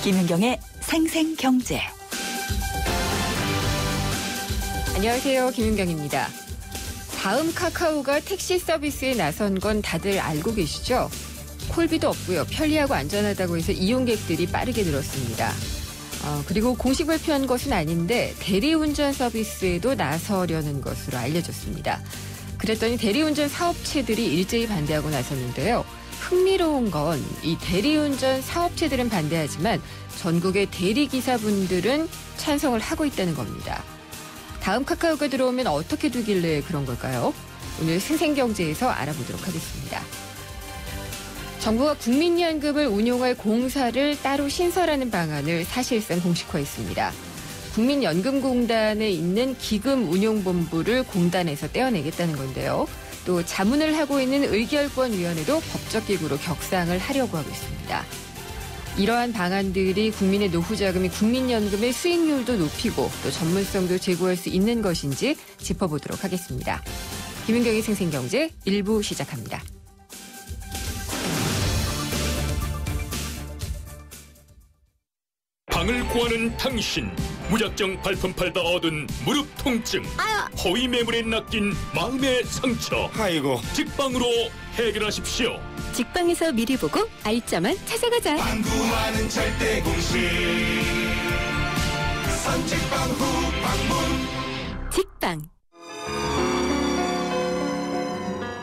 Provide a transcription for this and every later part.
김윤경의 생생경제. 안녕하세요. 김윤경입니다. 다음 카카오가 택시 서비스에 나선 건 다들 알고 계시죠? 콜비도 없고요. 편리하고 안전하다고 해서 이용객들이 빠르게 늘었습니다. 그리고 공식 발표한 것은 아닌데 대리운전 서비스에도 나서려는 것으로 알려졌습니다. 그랬더니 대리운전 사업체들이 일제히 반대하고 나섰는데요. 흥미로운 건 이 대리운전 사업체들은 반대하지만 전국의 대리기사분들은 찬성을 하고 있다는 겁니다. 다음 카카오가 들어오면 어떻게 두길래 그런 걸까요? 오늘 생생경제에서 알아보도록 하겠습니다. 정부가 국민연금을 운용할 공사를 따로 신설하는 방안을 사실상 공식화했습니다. 국민연금공단에 있는 기금운용본부를 공단에서 떼어내겠다는 건데요. 또 자문을 하고 있는 의결권위원회도 법적기구로 격상을 하려고 하고 있습니다. 이러한 방안들이 국민의 노후자금이 국민연금의 수익률도 높이고 또 전문성도 제고할 수 있는 것인지 짚어보도록 하겠습니다. 김윤경의 생생경제 1부 시작합니다. 방을 구하는 당신, 무작정 발품 팔다 얻은 무릎 통증, 허위 매물에 낚인 마음의 상처, 아이고, 직방으로 해결하십시오. 직방에서 미리 보고 알짜만 찾아가자. 방구하는 절대 공식 선직방 후 방문. 직방.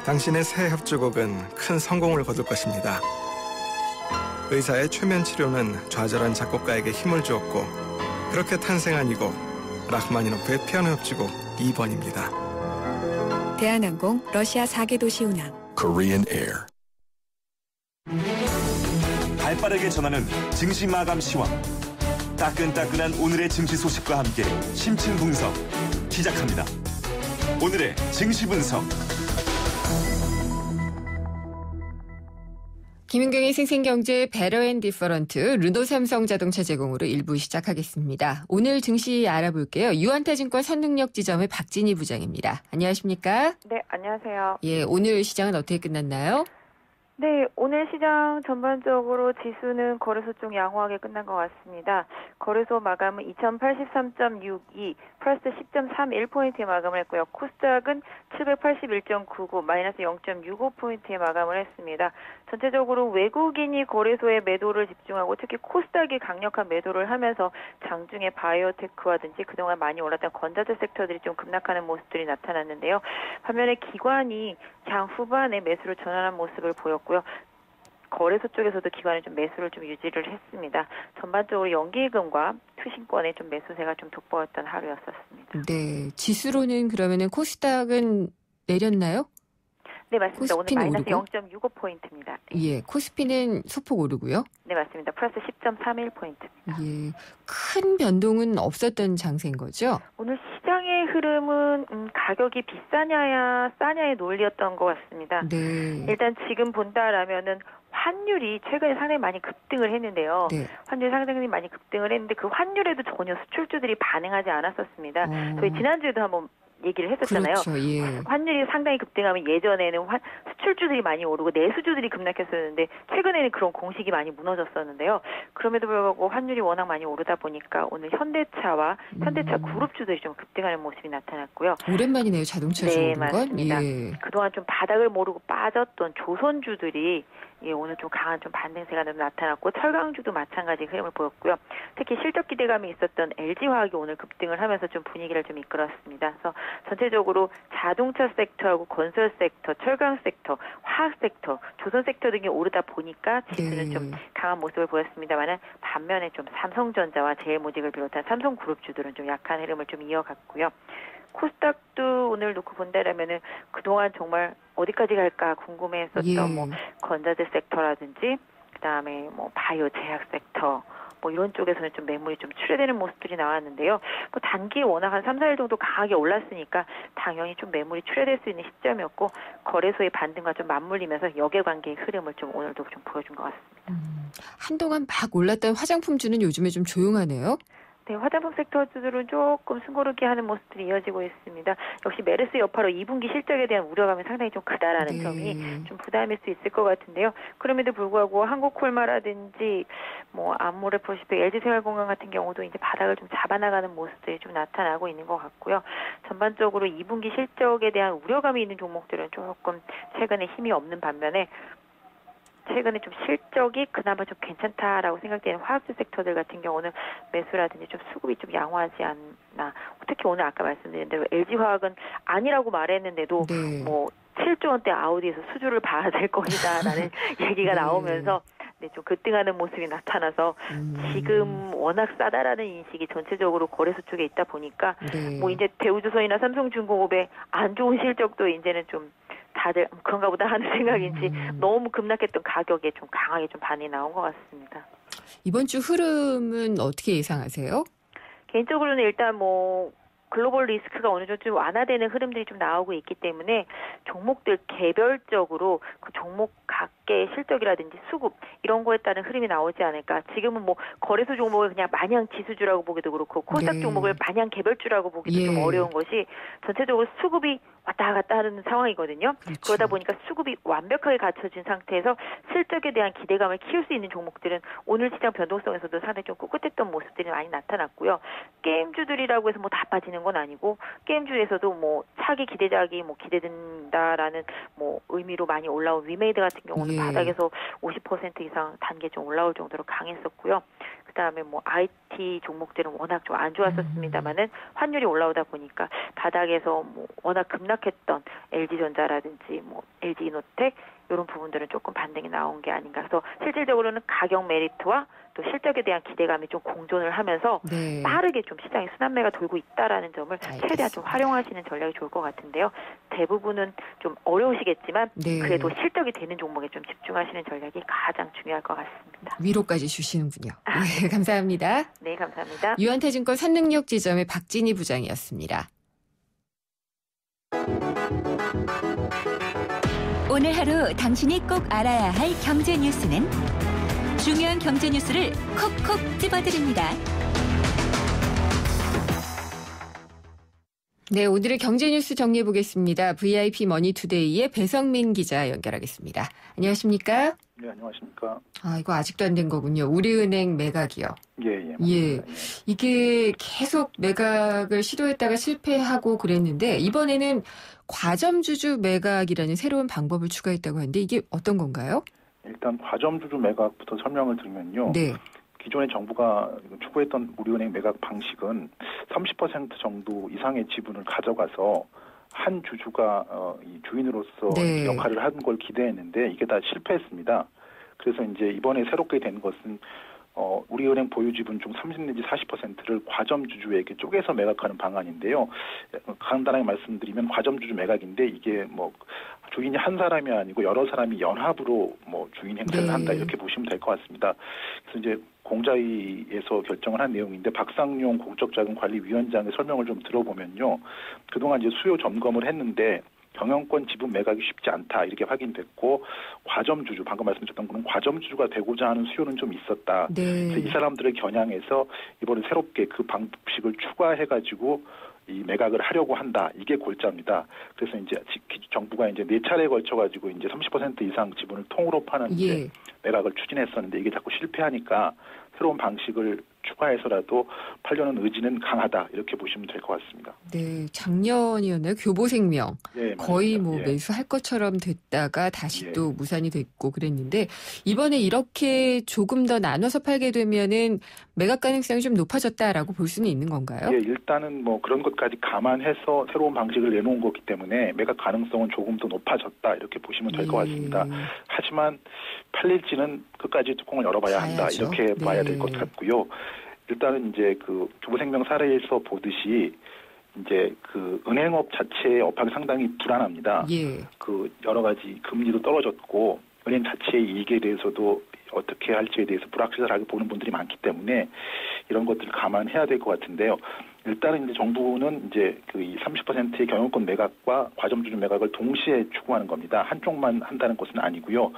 당신의 새 협주곡은 큰 성공을 거둘 것입니다. 의사의 최면 치료는 좌절한 작곡가에게 힘을 주었고 그렇게 탄생한 이 곡, 라흐마니노프의 피아노 협주곡 2번입니다. 대한항공 러시아 4개 도시 운항. Korean Air. 발빠르게 전하는 증시 마감 시황. 따끈따끈한 오늘의 증시 소식과 함께 심층 분석 시작합니다. 오늘의 증시 분석. 김윤경의 생생경제 베러 앤 디퍼런트 르노 삼성자동차 제공으로 1부 시작하겠습니다. 오늘 증시 알아볼게요. 유한타증권 선능력지점의 박진희 부장입니다. 안녕하십니까? 네, 안녕하세요. 예, 오늘 시장은 어떻게 끝났나요? 네, 오늘 시장 전반적으로 지수는 거래소 쪽 양호하게 끝난 것 같습니다. 거래소 마감은 2083.62, 플러스 10.31포인트의 마감을 했고요. 코스닥은 781.99, 마이너스 0.65포인트의 마감을 했습니다. 전체적으로 외국인이 거래소에 매도를 집중하고 특히 코스닥이 강력한 매도를 하면서 장중에 바이오테크와든지 그동안 많이 올랐던 건자재 섹터들이 좀 급락하는 모습들이 나타났는데요. 반면에 기관이 장 후반에 매수를 전환한 모습을 보였고요. 거래소 쪽에서도 기관이 좀 매수를 좀 유지를 했습니다. 전반적으로 연기금과 투신권의 좀 매수세가 좀 돋보였던 하루였었습니다. 네, 지수로는 그러면은 코스닥은 내렸나요? 네, 맞습니다. 오늘 마이너스 오르고? 0.65포인트입니다. 예, 코스피는 소폭 오르고요. 네, 맞습니다. 플러스 10.31포인트입니다. 예, 큰 변동은 없었던 장세인 거죠? 오늘 시장의 흐름은 가격이 비싸냐야 싸냐의 논리였던 것 같습니다. 네. 일단 지금 본다라면은 환율이 최근에 상당히 많이 급등을 했는데요. 네. 환율이 상당히 많이 급등을 했는데 그 환율에도 전혀 수출주들이 반응하지 않았었습니다. 저희 지난주에도 한번 얘기를 했었잖아요. 그렇죠. 예. 환율이 상당히 급등하면 예전에는 수출주들이 많이 오르고 내수주들이 급락했었는데 최근에는 그런 공식이 많이 무너졌었는데요. 그럼에도 불구하고 환율이 워낙 많이 오르다 보니까 오늘 현대차와 현대차 그룹주들이 좀 급등하는 모습이 나타났고요. 오랜만이네요. 자동차 주 네, 오른 건. 맞습니다. 예. 그동안 좀 바닥을 모르고 빠졌던 조선주들이 오늘 좀 강한 좀 반등세가 나타났고 철강주도 마찬가지 흐름을 보였고요. 특히 실적 기대감이 있었던 LG화학이 오늘 급등을 하면서 좀 분위기를 좀 이끌었습니다. 그래서 전체적으로 자동차 섹터하고 건설 섹터, 철강 섹터, 화학 섹터, 조선 섹터 등이 오르다 보니까 지수는 좀 강한 모습을 보였습니다만은 반면에 좀 삼성전자와 제일모직을 비롯한 삼성그룹주들은 좀 약한 흐름을 좀 이어갔고요. 코스닥도 오늘 놓고 본다라면은 그동안 정말 어디까지 갈까 궁금해했었던 뭐 건자재 섹터라든지 그다음에 뭐 바이오 제약 섹터 뭐 이런 쪽에서는 좀 매물이 좀 출회되는 모습들이 나왔는데요. 뭐 단기에 워낙 한 3, 4일 정도 강하게 올랐으니까 당연히 좀 매물이 출회될 수 있는 시점이었고 거래소의 반등과 좀 맞물리면서 역외관계의 흐름을 좀 오늘도 좀 보여준 것 같습니다. 한동안 막 올랐던 화장품주는 요즘에 좀 조용하네요. 네, 화장품 섹터들은 조금 숨고르게 하는 모습들이 이어지고 있습니다. 역시 메르스 여파로 2분기 실적에 대한 우려감이 상당히 좀 크다라는 점이 좀 부담일 수 있을 것 같은데요. 그럼에도 불구하고 한국콜마라든지 뭐 암모레프로시펙, LG생활건강 같은 경우도 이제 바닥을 좀 잡아나가는 모습들이 좀 나타나고 있는 것 같고요. 전반적으로 2분기 실적에 대한 우려감이 있는 종목들은 조금 최근에 힘이 없는 반면에 최근에 좀 실적이 그나마 좀 괜찮다라고 생각되는 화학주 섹터들 같은 경우는 매수라든지 좀 수급이 좀 양호하지 않나. 특히 오늘 아까 말씀드린 대로 LG화학은 아니라고 말했는데도 네. 뭐 7조 원대 아우디에서 수주를 봐야 될 것이다라는 얘기가 네. 나오면서 네, 좀 급등하는 모습이 나타나서 지금 워낙 싸다라는 인식이 전체적으로 거래소 쪽에 있다 보니까 네. 뭐 이제 대우조선이나 삼성중공업의 안 좋은 실적도 이제는 좀 다들 그런가 보다 하는 생각인지 너무 급락했던 가격에 좀 강하게 좀 반이 나온 것 같습니다. 이번 주 흐름은 어떻게 예상하세요? 개인적으로는 일단 뭐 글로벌 리스크가 어느 정도 좀 완화되는 흐름들이 좀 나오고 있기 때문에 종목들 개별적으로 그 종목 각계의 실적이라든지 수급 이런 거에 따른 흐름이 나오지 않을까. 지금은 뭐 거래소 종목을 그냥 마냥 지수주라고 보기도 그렇고 코스닥 네. 종목을 마냥 개별주라고 보기도 좀 어려운 것이 전체적으로 수급이 왔다 갔다 하는 상황이거든요. 그렇죠. 그러다 보니까 수급이 완벽하게 갖춰진 상태에서 실적에 대한 기대감을 키울 수 있는 종목들은 오늘 시장 변동성에서도 상당히 좀 꿋꿋했던 모습들이 많이 나타났고요. 게임주들이라고 해서 뭐 다 빠지는 건 아니고 게임주에서도 뭐 차기 기대작이 뭐 기대된다라는 뭐 의미로 많이 올라온 위메이드 같은 경우는 예. 바닥에서 50% 이상 단계 좀 올라올 정도로 강했었고요. 그다음에 뭐 IT 종목들은 워낙 좀 안 좋았었습니다만은 환율이 올라오다 보니까 바닥에서 뭐 워낙 급락했던 LG전자라든지 뭐 LG이노텍 이런 부분들은 조금 반등이 나온 게 아닌가. 그래서 실질적으로는 가격 메리트와 또 실적에 대한 기대감이 좀 공존을 하면서 네. 빠르게 좀 시장에 순환매가 돌고 있다라는 점을 알겠습니다. 최대한 좀 활용하시는 전략이 좋을 것 같은데요. 대부분은 좀 어려우시겠지만 네. 그래도 실적이 되는 종목에 좀 집중하시는 전략이 가장 중요할 것 같습니다. 위로까지 주시는군요. 네, 감사합니다. 네, 감사합니다. 유한태증권 산능력 지점의 박진희 부장이었습니다. 오늘 하루 당신이 꼭 알아야 할 경제 뉴스는 중요한 경제 뉴스를 콕콕 집어드립니다. 네, 오늘의 경제 뉴스 정리해 보겠습니다. VIP 머니투데이의 배성민 기자 연결하겠습니다. 안녕하십니까? 네, 안녕하십니까. 아, 이거 아직도 안 된 거군요. 우리은행 매각이요. 예. 예. 이게 계속 매각을 시도했다가 실패하고 그랬는데 이번에는 과점주주 매각이라는 새로운 방법을 추가했다고 하는데 이게 어떤 건가요? 일단 과점주주 매각부터 설명을 드리면요. 네. 기존에 정부가 추구했던 우리은행 매각 방식은 30% 정도 이상의 지분을 가져가서 한 주주가 이 주인으로서 네. 역할을 하는 걸 기대했는데 이게 다 실패했습니다. 그래서 이제 이번에 새롭게 된 것은 우리은행 보유 지분 중 30 내지 40%를 과점주주에게 쪼개서 매각하는 방안인데요. 간단하게 말씀드리면 과점주주 매각인데 이게 뭐 주인이 한 사람이 아니고 여러 사람이 연합으로 뭐 주인 행세를 네. 한다 이렇게 보시면 될 것 같습니다. 그래서 이제 공자위에서 결정을 한 내용인데 박상용 공적자금관리위원장의 설명을 좀 들어보면요. 그동안 이제 수요 점검을 했는데 경영권 지분 매각이 쉽지 않다 이렇게 확인됐고 과점주주 방금 말씀드렸던 거는 과점주주가 되고자 하는 수요는 좀 있었다. 네. 그래서 이 사람들을 겨냥해서 이번에 새롭게 그 방식을 추가해가지고 이 매각을 하려고 한다. 이게 골자입니다. 그래서 이제 정부가 이제 4차례에 걸쳐가지고 이제 30% 이상 지분을 통으로 파는 이제 매각을 추진했었는데 이게 자꾸 실패하니까 새로운 방식을 추가해서라도 팔려는 의지는 강하다 이렇게 보시면 될 것 같습니다. 네, 작년이었나요? 교보생명 예, 거의 뭐 예. 매수할 것처럼 됐다가 다시 예. 또 무산이 됐고 그랬는데 이번에 이렇게 조금 더 나눠서 팔게 되면은 매각 가능성이 좀 높아졌다라고 볼 수는 있는 건가요? 예, 일단은 뭐 그런 것까지 감안해서 새로운 방식을 내놓은 거기 때문에 매각 가능성은 조금 더 높아졌다 이렇게 보시면 될 것 같습니다. 하지만 팔릴지는 끝까지 뚜껑을 열어봐야 한다 봐야죠. 이렇게 봐야 될 네. 것 같고요. 일단은 이제 그 교보생명 사례에서 보듯이 이제 그 은행업 자체의 업황이 상당히 불안합니다. 예. 그 여러 가지 금리도 떨어졌고 은행 자체의 이익에 대해서도 어떻게 할지에 대해서 불확실하게 보는 분들이 많기 때문에 이런 것들을 감안해야 될 것 같은데요. 일단은 이제 정부는 이제 그 30%의 경영권 매각과 과점주주 매각을 동시에 추구하는 겁니다. 한쪽만 한다는 것은 아니고요.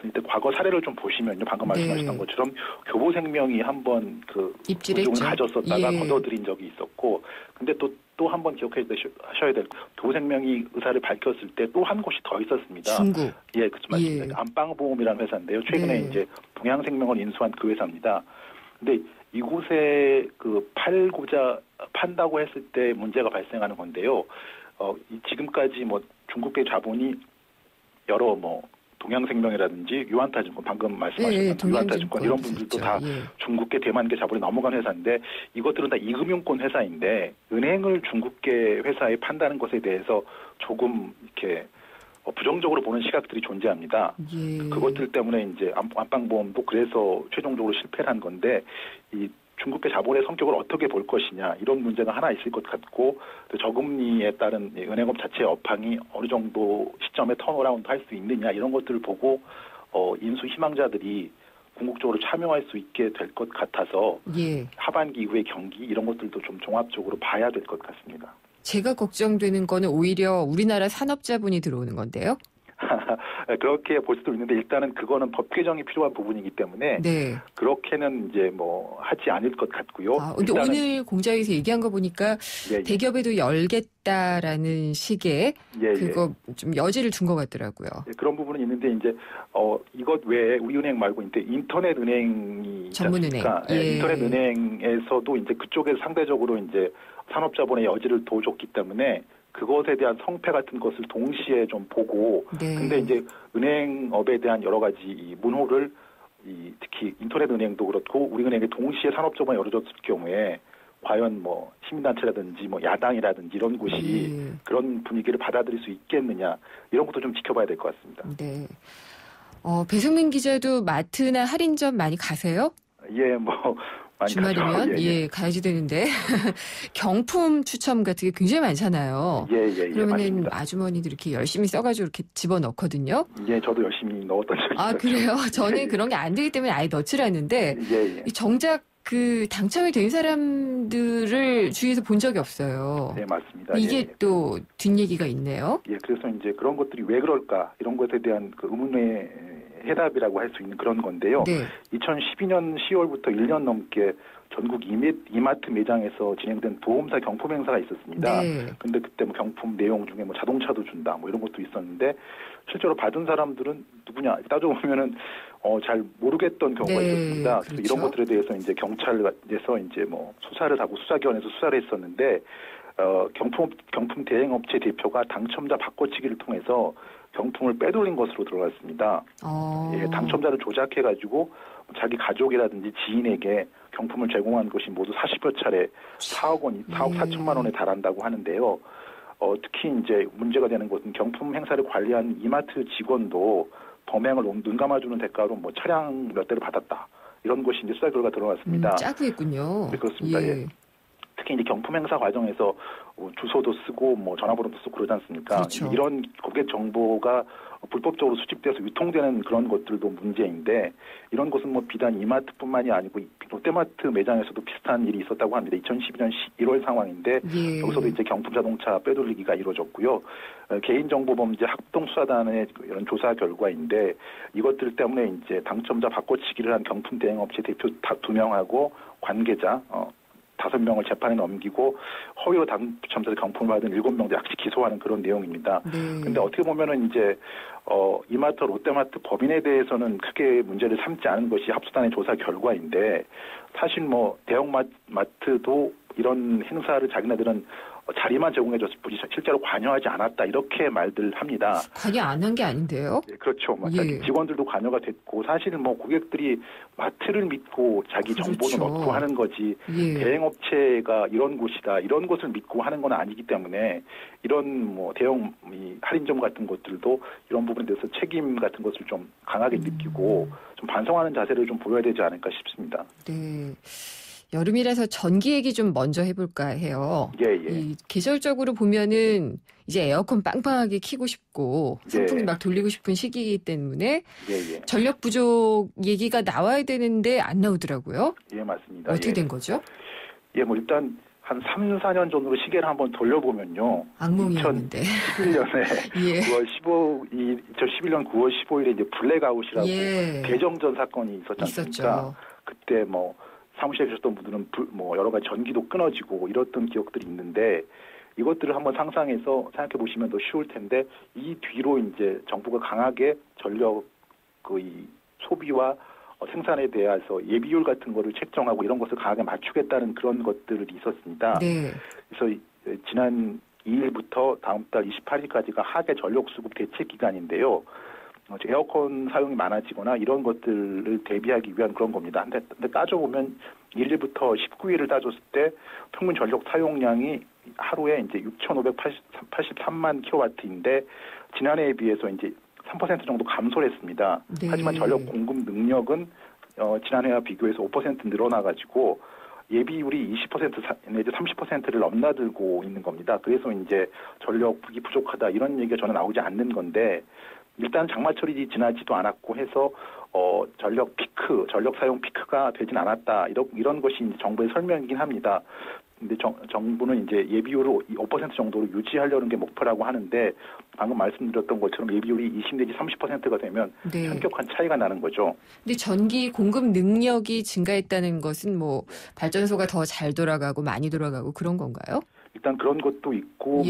일단 과거 사례를 좀 보시면요, 방금 말씀하셨던 것처럼 교보생명이 한번 그 입주를 가졌었다가 걷어들인 적이 있었고, 근데 또 한 번 기억하셔야 될 교보생명이 의사를 밝혔을 때 또 한 곳이 더 있었습니다. 중국. 예, 그렇죠, 맞습니다. 안방보험이라는 회사인데요. 최근에 이제 동양생명을 인수한 그 회사입니다. 근데 이곳에 그 판다고 했을 때 문제가 발생하는 건데요. 지금까지 뭐 중국계 자본이 여러 뭐 동양생명이라든지 유한타증권 방금 말씀하셨던 유한타증권 이런 분들도 다 중국계 대만계 자본이 넘어간 회사인데 이것들은 다 이금융권 회사인데 은행을 중국계 회사에 판다는 것에 대해서 조금 이렇게 부정적으로 보는 시각들이 존재합니다. 그것들 때문에 이제 안방보험도 그래서 최종적으로 실패를 한 건데 이 중국계 자본의 성격을 어떻게 볼 것이냐 이런 문제가 하나 있을 것 같고 또 저금리에 따른 은행업 자체의 업황이 어느 정도 시점에 턴어라운드 할 수 있느냐 이런 것들을 보고 인수 희망자들이 궁극적으로 참여할 수 있게 될 것 같아서 하반기 이후의 경기 이런 것들도 좀 종합적으로 봐야 될 것 같습니다. 제가 걱정되는 거는 오히려 우리나라 산업자본이 들어오는 건데요. 그렇게 볼 수도 있는데 일단은 그거는 법 개정이 필요한 부분이기 때문에 그렇게는 이제 뭐 하지 않을 것 같고요. 근데 오늘 공자에서 얘기한 거 보니까 대기업에도 열겠다라는 식의 그거 좀 여지를 둔 것 같더라고요. 그런 부분은 있는데 이제 이것 외에 우리은행 말고 이제 인터넷 은행이 전문은행, 인터넷 은행에서도 이제 그쪽에서 상대적으로 이제 산업자본의 여지를 더 줬기 때문에. 그것에 대한 성패 같은 것을 동시에 좀 보고, 근데 이제 은행업에 대한 여러 가지 이 문호를 특히 인터넷 은행도 그렇고 우리은행에 동시에 산업자본이 열어줬을 경우에 과연 뭐 시민단체라든지 뭐 야당이라든지 이런 곳이 그런 분위기를 받아들일 수 있겠느냐 이런 것도 좀 지켜봐야 될 것 같습니다. 네. 배승민 기자도 마트나 할인점 많이 가세요? 예, 뭐. 주말이면 가야지 되는데 경품 추첨 같은 게 굉장히 많잖아요. 그러면은 아주머니들 이렇게 열심히 써가지고 이렇게 집어넣거든요. 예, 저도 열심히 넣었던 적이 있어요. 그래요? 저는 그런 게 안 되기 때문에 아예 넣지라는데 정작 그 당첨이 된 사람들을 주위에서 본 적이 없어요. 네, 맞습니다. 이게 또 뒷얘기가 있네요. 예, 그래서 이제 그런 것들이 왜 그럴까 이런 것에 대한 그 의문의 해답이라고 할 수 있는 그런 건데요. 2012년 10월부터 1년 넘게 전국 이마트 매장에서 진행된 보험사 경품 행사가 있었습니다. 근데 그때 뭐 경품 내용 중에 뭐 자동차도 준다 뭐 이런 것도 있었는데 실제로 받은 사람들은 누구냐 따져보면은 잘 모르겠던 경우가 있었습니다. 그래서 이런 것들에 대해서 이제 경찰에서 이제 뭐 수사를 하고 수사기관에서 수사를 했었는데 경품 대행업체 대표가 당첨자 바꿔치기를 통해서 경품을 빼돌린 것으로 드러났습니다. 당첨자를 조작해가지고 자기 가족이라든지 지인에게 경품을 제공한 것이 모두 40여 차례 4억 4천만 원에 달한다고 하는데요. 특히 이제 문제가 되는 것은 경품 행사를 관리한 이마트 직원도 범행을 눈 감아주는 대가로 뭐 차량 몇 대를 받았다. 이런 것이 이제 수사 결과 드러났습니다. 짜구했군요. 네, 그렇습니다. 특히 이제 경품 행사 과정에서 주소도 쓰고 뭐 전화번호도 쓰고 그러지 않습니까? 이런 고객 정보가 불법적으로 수집돼서 유통되는 그런 것들도 문제인데 이런 것은 뭐 비단 이마트뿐만이 아니고 롯데마트 매장에서도 비슷한 일이 있었다고 합니다. 2012년 1월 상황인데 여기서도 이제 경품 자동차 빼돌리기가 이루어졌고요. 개인정보범죄 합동수사단의 이런 조사 결과인데 이것들 때문에 이제 당첨자 바꿔치기를 한 경품 대행업체 대표 2명하고 관계자 5명을 재판에 넘기고 허위로 당첨자들 경품을 받은 7명도 약식 기소하는 그런 내용입니다. 근데 어떻게 보면은 이제 이마트, 롯데마트 법인에 대해서는 크게 문제를 삼지 않은 것이 합수단의 조사 결과인데 사실 뭐 대형마트도 이런 행사를 자기네들은 자리만 제공해줬을 뿐이 실제로 관여하지 않았다 이렇게 말들 합니다. 관여 안 한 게 아닌데요? 네, 그렇죠. 자기 직원들도 관여가 됐고 사실 뭐 고객들이 마트를 믿고 자기 정보도 넣고 하는 거지 대행업체가 이런 곳이다 이런 것을 믿고 하는 건 아니기 때문에 이런 뭐 대형 할인점 같은 것들도 이런 부분에 대해서 책임 같은 것을 좀 강하게 느끼고 좀 반성하는 자세를 좀 보여야 되지 않을까 싶습니다. 네. 여름이라서 전기 얘기 좀 먼저 해볼까 해요. 예. 이 계절적으로 보면은 이제 에어컨 빵빵하게 켜고 싶고 선풍기 막 돌리고 싶은 시기이기 때문에 전력 부족 얘기가 나와야 되는데 안 나오더라고요. 예, 맞습니다. 어떻게 된 거죠? 예, 뭐 일단 한 3, 4년 전으로 시계를 한번 돌려보면요. 악몽이었는데. 2011년에 2011년 9월 15일에 이제 블랙아웃이라고 대정전 사건이 있었지 않습니까? 그때 뭐 사무실에 계셨던 분들은 뭐 여러 가지 전기도 끊어지고 이랬던 기억들이 있는데 이것들을 한번 상상해서 생각해 보시면 더 쉬울 텐데 이 뒤로 이제 정부가 강하게 전력 이 소비와 생산에 대해서 예비율 같은 거를 책정하고 이런 것을 강하게 맞추겠다는 그런 것들이 있었습니다. 그래서 지난 2일부터 다음 달 28일까지가 하계 전력 수급 대책 기간인데요. 에어컨 사용이 많아지거나 이런 것들을 대비하기 위한 그런 겁니다. 근데 따져보면 1일부터 19일을 따졌을 때 평균 전력 사용량이 하루에 이제 6,583만 킬로와트인데 지난해에 비해서 이제 3% 정도 감소를 했습니다. 하지만 전력 공급 능력은 지난해와 비교해서 5% 늘어나가지고 예비율이 20% 내지 30%를 넘나들고 있는 겁니다. 그래서 이제 전력이 부족하다 이런 얘기가 저는 나오지 않는 건데 일단 장마철이 지나지도 않았고 해서 전력 사용 피크가 되진 않았다 이런 것이 이제 정부의 설명이긴 합니다. 근데 정부는 이제 예비율을 5% 정도로 유지하려는 게 목표라고 하는데 방금 말씀드렸던 것처럼 예비율이 20 내지 30%가 되면 현격한 차이가 나는 거죠. 근데 전기 공급 능력이 증가했다는 것은 뭐 발전소가 더 잘 돌아가고 많이 돌아가고 그런 건가요? 일단 그런 것도 있고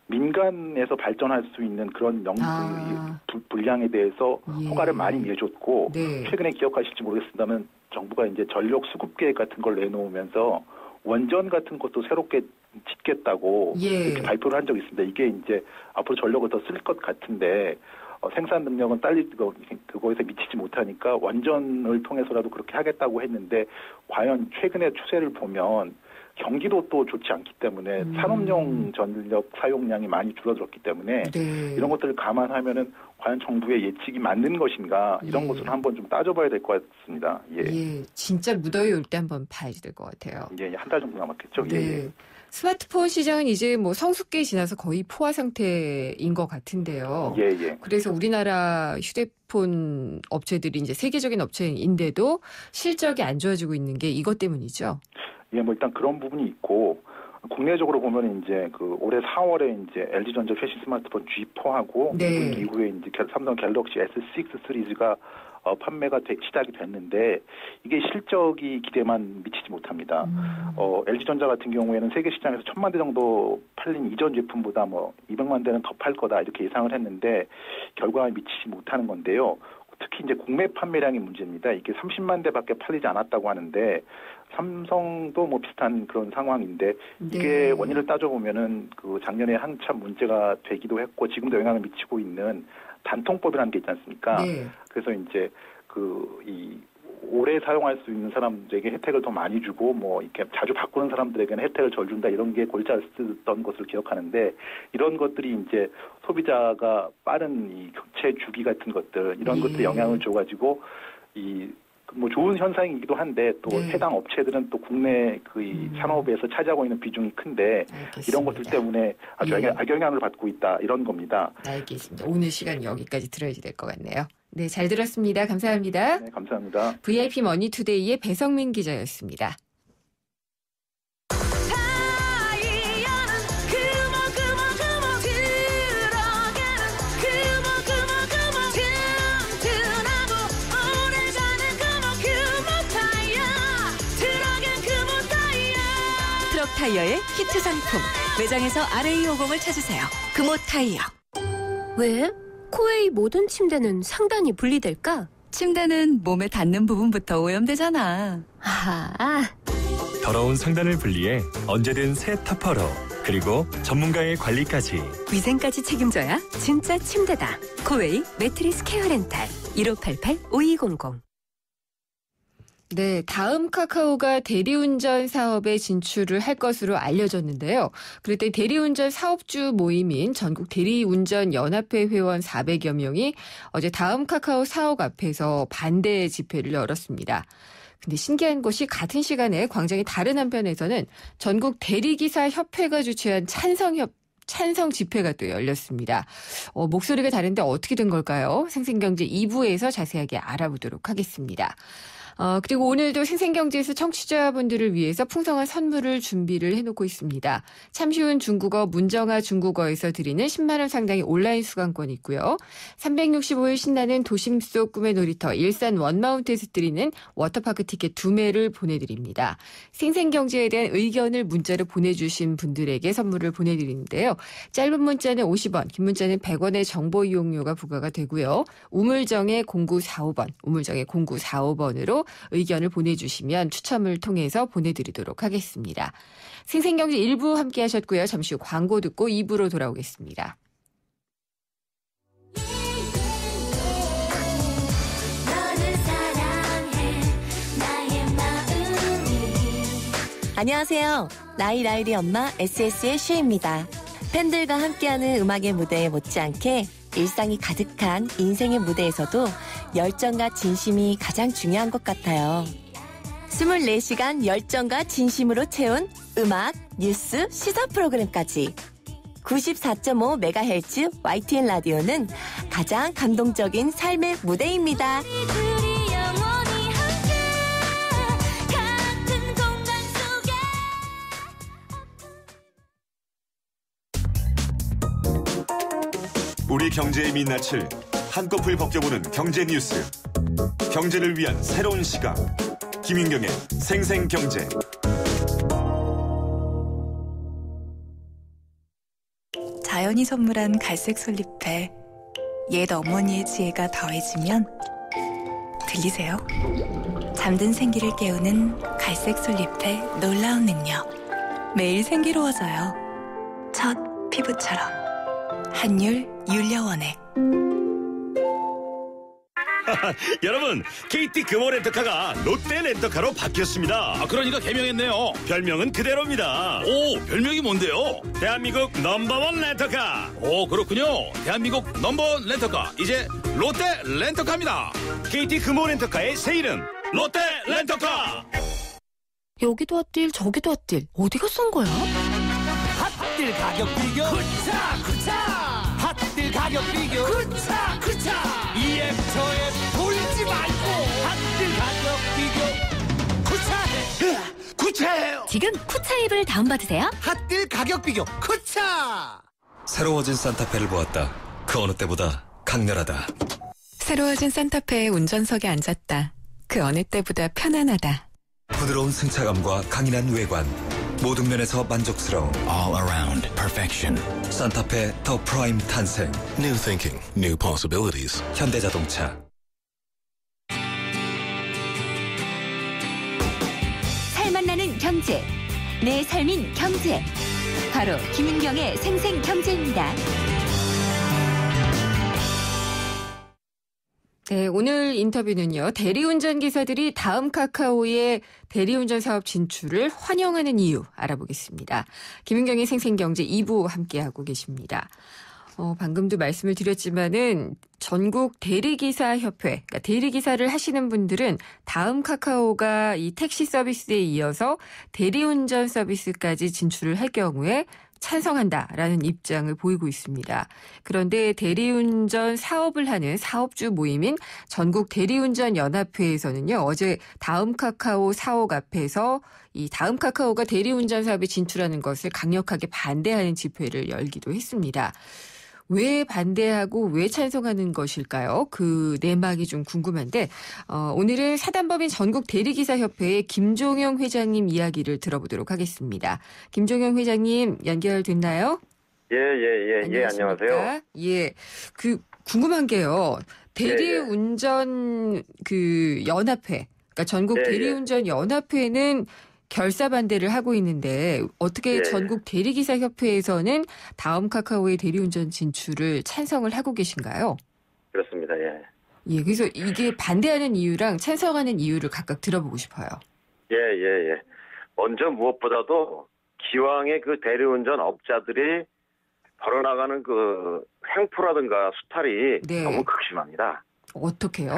민간에서 발전할 수 있는 그런 분량에 대해서 허가를 많이 내줬고 최근에 기억하실지 모르겠습니다만 정부가 이제 전력 수급 계획 같은 걸 내놓으면서 원전 같은 것도 새롭게 짓겠다고 이렇게 발표를 한 적이 있습니다. 이게 이제 앞으로 전력을 더 쓸 것 같은데 생산 능력은 그거에서 미치지 못하니까 원전을 통해서라도 그렇게 하겠다고 했는데 과연 최근의 추세를 보면 경기도 또 좋지 않기 때문에 산업용 전력 사용량이 많이 줄어들었기 때문에 이런 것들을 감안하면은 과연 정부의 예측이 맞는 것인가 이런 것을 한번 좀 따져봐야 될 것 같습니다. 진짜 무더위 올 때 한번 봐야 될 것 같아요. 한 달 정도 남았겠죠. 스마트폰 시장은 이제 뭐 성숙기에 지나서 거의 포화 상태인 것 같은데요. 그래서 우리나라 휴대폰 업체들이 이제 세계적인 업체인데도 실적이 안 좋아지고 있는 게 이것 때문이죠. 뭐 일단 그런 부분이 있고 국내적으로 보면 이제 올해 4월에 이제 LG전자 최신 스마트폰 G4하고 이후에 이제 삼성 갤럭시 S6 시리즈가 판매가 시작이 됐는데 이게 실적이 기대만 미치지 못합니다. LG전자 같은 경우에는 세계 시장에서 1,000만 대 정도 팔린 이전 제품보다 뭐 200만 대는 더 팔 거다 이렇게 예상을 했는데 결과가 미치지 못하는 건데요. 특히 이제 국내 판매량이 문제입니다. 이게 30만 대밖에 팔리지 않았다고 하는데 삼성도 뭐 비슷한 그런 상황인데 이게 원인을 따져보면은 작년에 한참 문제가 되기도 했고 지금도 영향을 미치고 있는 단통법이라는 게 있지 않습니까? 그래서 이제 오래 사용할 수 있는 사람들에게 혜택을 더 많이 주고 뭐 이렇게 자주 바꾸는 사람들에게는 혜택을 덜 준다 이런 게 골자를 쓰던 것을 기억하는데 이런 것들이 이제 소비자가 빠른 이 교체 주기 같은 것들 이런 것들이 영향을 줘가지고 뭐 좋은 현상이기도 한데 또 해당 업체들은 또 국내 산업에서 차지하고 있는 비중이 큰데 이런 것들 때문에 아주 악영향을 받고 있다 이런 겁니다. 알겠습니다. 오늘 시간 여기까지 들어야 될 것 같네요. 네, 잘 들었습니다. 감사합니다. 네, 감사합니다. VIP 머니투데이의 배성민 기자였습니다. 트럭 타이어의 히트 상품 매장에서 RA50을 찾으세요. 금호 타이어. 왜? 코웨이 모든 침대는 상단이 분리될까? 침대는 몸에 닿는 부분부터 오염되잖아. 더러운 상단을 분리해 언제든 새 타퍼로 그리고 전문가의 관리까지 위생까지 책임져야 진짜 침대다. 코웨이 매트리스 케어 렌탈 1588-5200. 네, 다음 카카오가 대리운전 사업에 진출을 할 것으로 알려졌는데요. 그랬더니 대리운전 사업주 모임인 전국 대리운전 연합회 회원 400여 명이 어제 다음 카카오 사옥 앞에서 반대 집회를 열었습니다. 근데 신기한 것이 같은 시간에 광장의 다른 한편에서는 전국 대리기사 협회가 주최한 찬성 집회가 또 열렸습니다. 목소리가 다른데 어떻게 된 걸까요? 생생경제 2부에서 자세하게 알아보도록 하겠습니다. 그리고 오늘도 생생경제에서 청취자분들을 위해서 풍성한 선물을 준비를 해놓고 있습니다. 참 쉬운 중국어 문정아 중국어에서 드리는 10만 원 상당의 온라인 수강권이 있고요. 365일 신나는 도심 속 꿈의 놀이터 일산 원마운트에서 드리는 워터파크 티켓 2매를 보내드립니다. 생생경제에 대한 의견을 문자로 보내주신 분들에게 선물을 보내드리는데요. 짧은 문자는 50원, 긴 문자는 100원의 정보 이용료가 부과가 되고요. 우물정의 0945번, 우물정의 0945번으로 의견을 보내주시면 추첨을 통해서 보내드리도록 하겠습니다. 생생경제 1부 함께 하셨고요. 잠시 후 광고 듣고 2부로 돌아오겠습니다. 안녕하세요. 라이라이리 엄마 SS의 슈입니다. 팬들과 함께하는 음악의 무대에 못지않게 일상이 가득한 인생의 무대에서도 열정과 진심이 가장 중요한 것 같아요. 24시간 열정과 진심으로 채운 음악, 뉴스, 시사 프로그램까지 94.5MHz YTN 라디오는 가장 감동적인 삶의 무대입니다. 우리 경제의 민낯을 한꺼풀 벗겨보는 경제 뉴스. 경제를 위한 새로운 시각. 김윤경의 생생경제. 자연이 선물한 갈색 솔잎에 옛 어머니의 지혜가 더해지면 들리세요? 잠든 생기를 깨우는 갈색 솔잎의 놀라운 능력. 매일 생기로워져요. 첫 피부처럼. 한율 율려원액. 여러분, KT 금호 렌터카가 롯데 렌터카로 바뀌었습니다. 그러니까 개명했네요. 별명은 그대로입니다. 오, 별명이 뭔데요? 대한민국 넘버원 렌터카. 오, 그렇군요. 대한민국 넘버원 렌터카, 이제 롯데 렌터카입니다. KT 금호 렌터카의 새 이름 롯데 렌터카. 여기도 핫딜 저기도 핫딜 어디가 싼 거야? 핫딜 가격 비교 쿠차 핫딜 가격 비교 쿠차 이앱 저앱 돌지 말고 핫딜 가격 비교 쿠차해요. 지금 쿠차 앱을 다운받으세요. 핫딜 가격 비교 쿠차. 새로워진 산타페를 보았다. 그 어느 때보다 강렬하다. 새로워진 산타페의 운전석에 앉았다. 그 어느 때보다 편안하다. 부드러운 승차감과 강인한 외관, 모든 면에서 만족스러운 All around perfection. 산타페 더 프라임 탄생. New thinking, new possibilities. 현대자동차. 살맛나는 경제, 내 삶인 경제. 바로 김윤경의 생생경제입니다. 네, 오늘 인터뷰는요. 대리운전 기사들이 다음 카카오의 대리운전 사업 진출을 환영하는 이유 알아보겠습니다. 김윤경의 생생경제 2부 함께하고 계십니다. 방금도 말씀을 드렸지만은 전국 대리기사 협회, 그러니까 대리기사를 하시는 분들은 다음 카카오가 이 택시 서비스에 이어서 대리운전 서비스까지 진출을 할 경우에 찬성한다라는 입장을 보이고 있습니다. 그런데 대리운전 사업을 하는 사업주 모임인 전국 대리운전 연합회에서는요, 어제 다음 카카오 사옥 앞에서 이 다음 카카오가 대리운전 사업에 진출하는 것을 강력하게 반대하는 집회를 열기도 했습니다. 왜 반대하고 왜 찬성하는 것일까요? 그 내막이 좀 궁금한데 오늘은 사단법인 전국 대리기사협회의 김종영 회장님 이야기를 들어보도록 하겠습니다. 김종영 회장님 연결됐나요? 예, 안녕하세요. 예, 그 궁금한 게요. 대리운전 그 연합회, 그러니까 전국 대리운전 연합회는 결사 반대를 하고 있는데 어떻게 전국 대리기사협회에서는 다음 카카오의 대리운전 진출을 찬성을 하고 계신가요? 그렇습니다. 예. 예, 그래서 이게 반대하는 이유랑 찬성하는 이유를 각각 들어보고 싶어요. 예. 먼저 무엇보다도 기왕의 그 대리운전 업자들이 벌어나가는 그 횡포라든가 수탈이 너무 극심합니다. 어떻게요?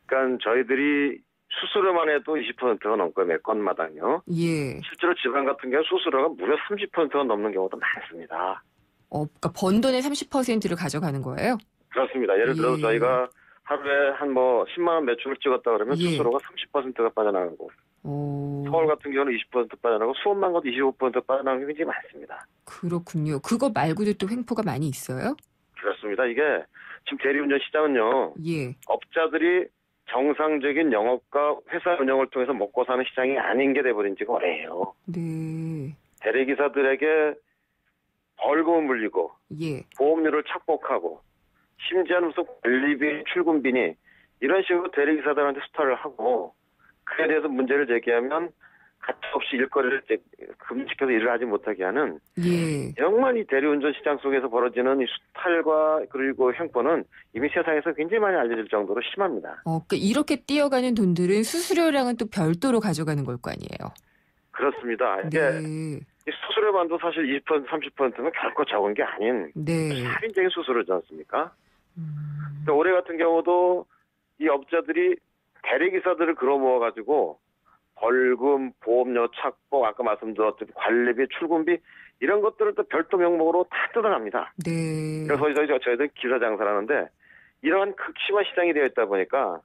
그러니까 저희들이 수수료만 해도 20%가 넘고요. 매 건마당요. 예. 실제로 지방 같은 경우 수수료가 무려 30%가 넘는 경우도 많습니다. 그러니까 번 돈의 30%를 가져가는 거예요? 그렇습니다. 예를 들어서 저희가 하루에 한 10만 원 매출을 찍었다 그러면 수수료가 30%가 빠져나가고 서울 같은 경우는 20% 빠져나가고 수원만 가도 25% 빠져나가는 게 굉장히 많습니다. 그렇군요. 그거 말고도 또 횡포가 많이 있어요? 그렇습니다. 이게 지금 대리운전 시장은요. 예. 업자들이 정상적인 영업과 회사 운영을 통해서 먹고 사는 시장이 아닌 게 돼버린 지가 오래예요. 네. 대리기사들에게 벌금을 물리고 예. 보험료를 착복하고 심지어는 무슨 관리비, 출근비니 이런 식으로 대리기사들한테 수탈을 하고 그에 대해서 문제를 제기하면 가차없이 일거리를 금지시켜서 일을 하지 못하게 하는 정말 이 대리운전 시장 속에서 벌어지는 이 수탈과 그리고 횡포는 이미 세상에서 굉장히 많이 알려질 정도로 심합니다. 그러니까 이렇게 뛰어가는 돈들은 수수료랑은 또 별도로 가져가는 걸 거 아니에요? 그렇습니다. 이게 이 수수료만도 사실 20%, 30%는 결코 적은 게 아닌 살인적인 수수료지 않습니까? 올해 같은 경우도 이 업자들이 대리기사들을 끌어모아가지고 벌금, 보험료, 착복, 아까 말씀드렸던 관리비, 출근비 이런 것들을 또 별도 명목으로 다 뜯어갑니다. 네. 그래서 저희들 기사 장사를 하는데 이러한 극심한 시장이 되어 있다 보니까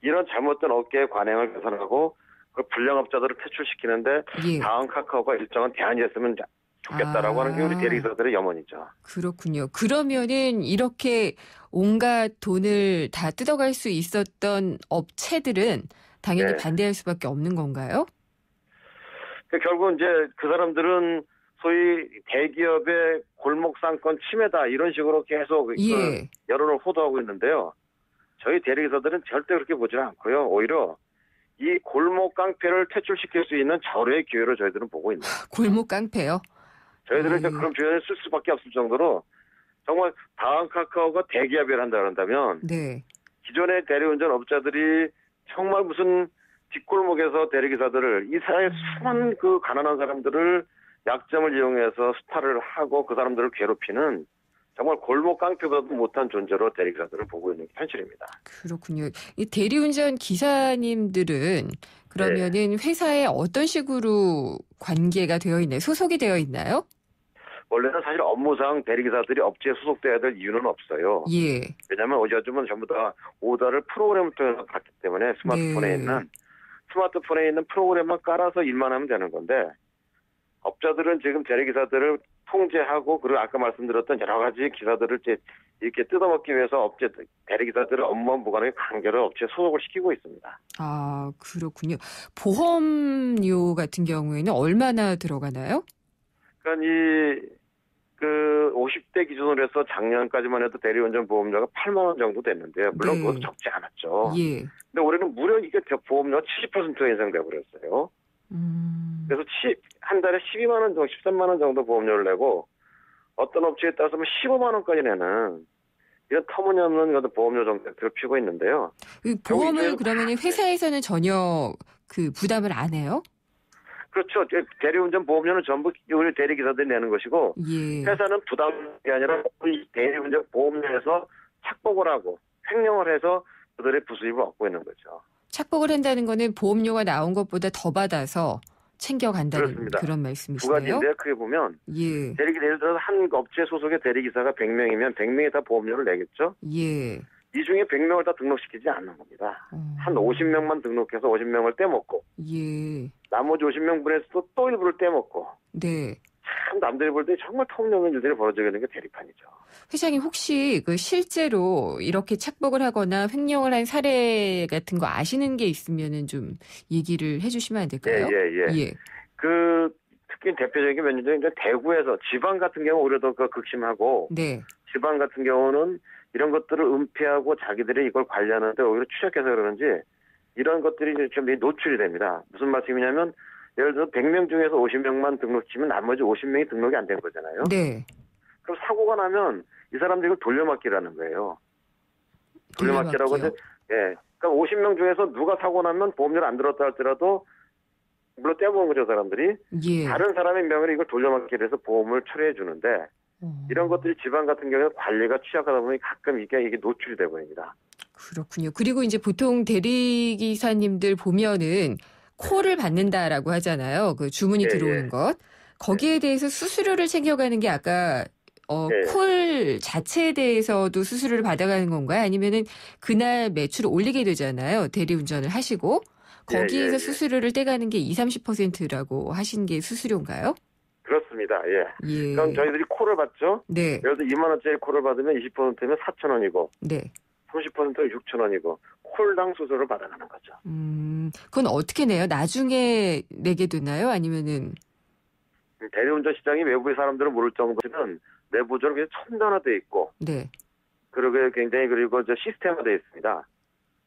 이런 잘못된 업계의 관행을 개선하고 그 불량업자들을 퇴출시키는데 다음 카카오가 일정한 대안이 됐으면 좋겠다라고 하는 게 우리 대리기사들의 염원이죠. 그렇군요. 그러면은 이렇게 온갖 돈을 다 뜯어갈 수 있었던 업체들은 당연히 반대할 수밖에 없는 건가요? 결국 이제 그 사람들은 소위 대기업의 골목상권 침해다 이런 식으로 계속 그 여론을 호도하고 있는데요. 저희 대리기사들은 절대 그렇게 보지 않고요. 오히려 이 골목 깡패를 퇴출시킬 수 있는 절호의 기회로 저희들은 보고 있는 거예요. 골목 깡패요? 저희들은 이제 그런 표현을 쓸 수밖에 없을 정도로 정말 다음 카카오가 대기업을 한다 그런다면 기존의 대리운전 업자들이 정말 무슨 뒷골목에서 대리기사들을 이 사회의 수많은 그 가난한 사람들을 약점을 이용해서 수탈을 하고 그 사람들을 괴롭히는 정말 골목 깡패보다도 못한 존재로 대리기사들을 보고 있는 게 현실입니다. 그렇군요. 이 대리운전 기사님들은 그러면은 회사에 어떤 식으로 관계가 되어 있나요? 소속이 되어 있나요? 원래는 사실 업무상 대리기사들이 업체에 소속돼야 될 이유는 없어요. 왜냐하면 요즘은 전부 다 오더를 프로그램을 통해서 받기 때문에 스마트폰에 있는 프로그램만 깔아서 일만 하면 되는 건데 업자들은 지금 대리기사들을 통제하고 그리고 아까 말씀드렸던 여러 가지 기사들을 이렇게 뜯어먹기 위해서 업체 대리기사들을 업무와 무관하게 강제로 업체에 소속을 시키고 있습니다. 아, 그렇군요. 보험료 같은 경우에는 얼마나 들어가나요? 그러니까 그 50대 기준으로 해서 작년까지만 해도 대리운전 보험료가 8만 원 정도 됐는데요. 물론 그것도 적지 않았죠. 근데 올해는 무려 이게 보험료가 70%가 인상돼 버렸어요. 그래서 한 달에 12만 원 정도, 13만 원 정도 보험료를 내고 어떤 업체에 따라서 15만 원까지 내는 이런 터무니없는 보험료 정책들을 피우고 있는데요. 보험을 그러면 회사에서는 전혀 그 부담을 안 해요? 그렇죠. 대리운전 보험료는 전부 우리 대리기사들이 내는 것이고 회사는 부담이 아니라 우리 대리운전 보험료에서 착복을 하고 횡령을 해서 그들의 부수입을 얻고 있는 거죠. 착복을 한다는 거는 보험료가 나온 것보다 더 받아서 챙겨간다는 그렇습니다. 그런 말씀이시네요. 두 가지인데요. 크게 보면 예를 들어서 한 업체 소속의 대리기사가 100명이면 100명이 다 보험료를 내겠죠. 이 중에 100명을 다 등록시키지 않는 겁니다. 한 50명만 등록해서 50명을 떼먹고 나머지 50명 분에서도 또 일부를 떼먹고 참 남들이 볼 때 정말 터무니없는 일들이 벌어지게 되는 게 대리판이죠. 회장님 혹시 그 실제로 이렇게 착복을 하거나 횡령을 한 사례 같은 거 아시는 게 있으면은 좀 얘기를 해주시면 안 될까요? 그 특히 대표적인 몇 년 전에 대구에서 지방 같은 경우 오히려 더 극심하고 지방 같은 경우는 이런 것들을 은폐하고 자기들이 이걸 관리하는데 오히려 추적해서 그러는지 이런 것들이 좀 노출이 됩니다. 무슨 말씀이냐면 예를 들어 100명 중에서 50명만 등록시키면 나머지 50명이 등록이 안 된 거잖아요. 그럼 사고가 나면 이 사람들이 이걸 돌려막기라는 거예요. 돌려막기라고 해서 그러니까 50명 중에서 누가 사고 나면 보험료를 안 들었다 할지라도 물론 떼먹은 거죠, 사람들이. 다른 사람의 명의로 이걸 돌려막기를 해서 보험을 처리해 주는데 이런 것들이 지방 같은 경우에 관리가 취약하다 보니 가끔 이게 노출이 돼 버립니다. 그렇군요. 그리고 이제 보통 대리기사님들 보면은 콜을 받는다라고 하잖아요. 그 주문이 들어오는 것. 거기에 대해서 수수료를 챙겨가는 게 아까 콜 자체에 대해서도 수수료를 받아가는 건가요? 아니면은 그날 매출을 올리게 되잖아요. 대리운전을 하시고. 거기에서 수수료를 떼가는 게 20-30%라고 하신 게 수수료인가요? 그렇습니다. 예. 그럼 저희들이 콜을 받죠? 네. 예를 들어 2만 원짜리 콜을 받으면 20%면 4,000원이고. 네. 30%는 6,000원이고. 콜당 수수료를 받아가는 거죠. 그건 어떻게 내요? 나중에 내게 되나요? 아니면은? 대리운전 시장이 외부의 사람들은 모를 정도면 내부적으로 그냥 첨단화되어 있고. 네. 그리고 굉장히 그리고 시스템화되어 있습니다.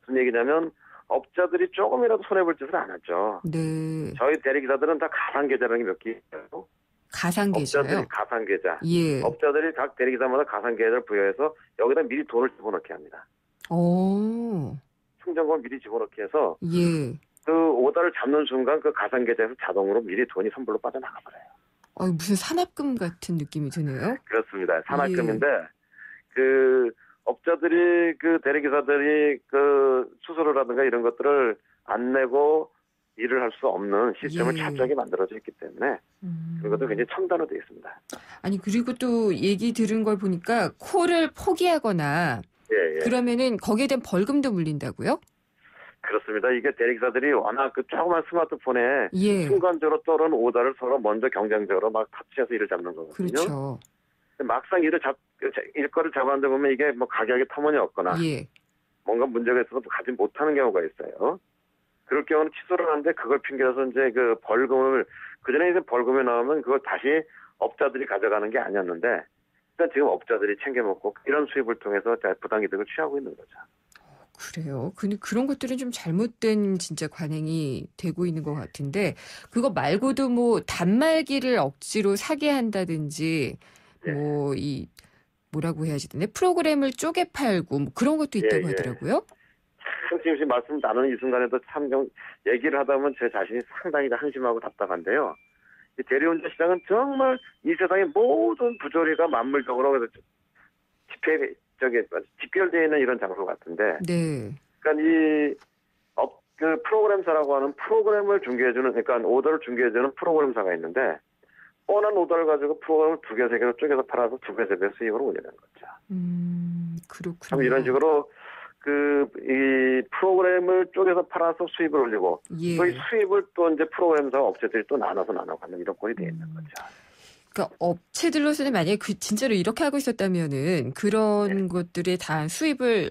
무슨 얘기냐면 업자들이 조금이라도 손해볼 짓을 안 하죠. 네. 저희 대리기사들은 다 가상계좌라는 게 몇 개 있어요. 가상계좌요? 업자들이 가상계좌. 예. 업자들이 각 대리기사마다 가상계좌를 부여해서 여기다 미리 돈을 집어넣게 합니다. 오. 충전금을 미리 집어넣게 해서 예. 그 오더를 잡는 순간 그 가상계좌에서 자동으로 미리 돈이 선불로 빠져나가버려요. 무슨 산업금 같은 느낌이 드네요. 그렇습니다. 산업금인데 그 업자들이 그 대리기사들이 그 수수료라든가 이런 것들을 안 내고 일을 할 수 없는 시스템을 철저하게 만들어져 있기 때문에 그것도 굉장히 첨단화되어 있습니다. 아니 그리고 또 얘기 들은 걸 보니까 콜을 포기하거나 그러면은 거기에 대한 벌금도 물린다고요? 그렇습니다. 이게 대리기사들이 워낙 그 조그만 스마트폰에 순간적으로 떠오르는 오더를 서로 먼저 경쟁적으로 막 터치해서 일을 잡는 거거든요. 그렇죠. 막상 일거를 잡았는데 보면 이게 뭐 가격이 터무니없거나 뭔가 문제가 있어서 가지 못하는 경우가 있어요. 그럴 경우는 취소를 하는데 그걸 핑계로서 이제 그 벌금을 그전에 이제 벌금이 나오면 그걸 다시 업자들이 가져가는 게 아니었는데 일단 지금 업자들이 챙겨먹고 이런 수입을 통해서 부당이득을 취하고 있는 거죠. 그래요. 근데 그런 것들은 좀 잘못된 진짜 관행이 되고 있는 것 같은데 그거 말고도 뭐 단말기를 억지로 사게 한다든지 뭐 뭐라고 해야지 되나 프로그램을 쪼개 팔고 뭐 그런 것도 있다고 하더라고요. 지금 말씀 나누는 이 순간에도 참 얘기를 하다 보면 제 자신이 상당히 한심하고 답답한데요. 이 대리운전 시장은 정말 이 세상의 모든 부조리가 만물적으로 집결되어 있는 이런 장소 같은데. 네. 그러니까 그 프로그램사라고 하는 프로그램을 중개해주는, 그러니까 오더를 중개해주는 프로그램사가 있는데, 뻔한 오더를 가지고 프로그램을 2개, 3개로 쪼개서 팔아서 2배, 3배 수익을 올리는 거죠. 그렇군요. 참 이런 식으로 이 프로그램을 쪼개서 팔아서 수입을 올리고, 또 이 수입을 또 이제 프로그램사와 업체들이 또 나눠가는 이런 꼴이 되어 있는 거죠. 그러니까 업체들로서는 만약에 진짜로 이렇게 하고 있었다면은 그런 것들에 대한 수입을